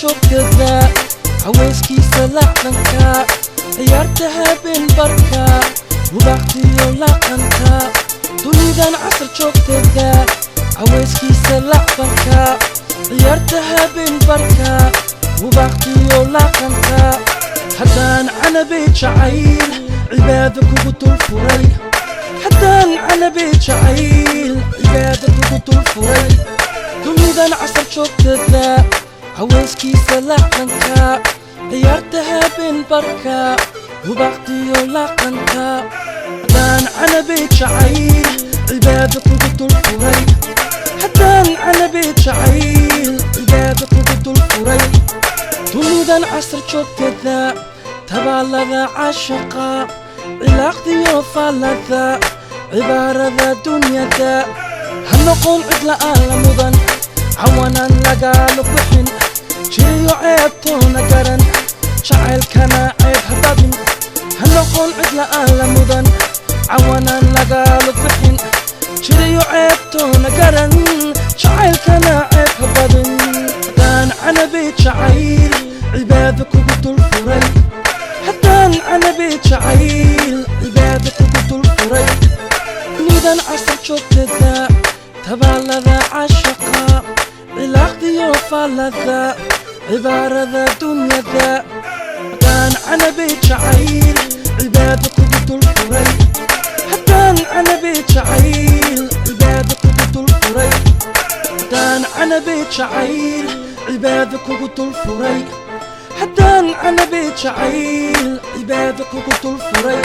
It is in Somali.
joogtada haweenkiisa laqanka ciyaartaha been barka waqtiyo laqanka dunidan casr joogtada haweenkiisa laqanka ciyaartaha been barka waqtiyo laqanka haddaan canabi jacayl cibaado kugu dul furay haddaan canabi jacayl cibaado kugu dul furay dunidan casr joogtada haweenkiisa laqanka ciyaartaha been barka waqtiyo laqanka haddaan canabi jacayl cibaado kugu dul furay haddaan canabi jacayl cibaado kugu dul furay dunidan casr joogtada tabaalada cashaqa cilaaqdiyo faalada cibaarada dunyada ha noqon cid la'aan la mudan cawanaan lagaala bixin jiriyo ceebtoona garan jacaylkana ceeb ha badin ha noqon cid la'aan la mudan cawanaan lagaala bixin jiriyo ceebtoona garan jacaylkana ceeb ha badin haddaan canabi jacayl cibaado kugu dul furay haddaan canabi jacayl cibaado kugu dul furay dunidan casr joogtada tabaalada cashaqa cilaaqdiyo faalada cibaarada dunyada haddaan canabi jacayl cibaado kugu dul furay haddaan canabi jacayl cibaado kugu dul furay haddaan canabi jacayl cibaado kugu dul furay haddaan canabi jacayl cibaado kugu dul furay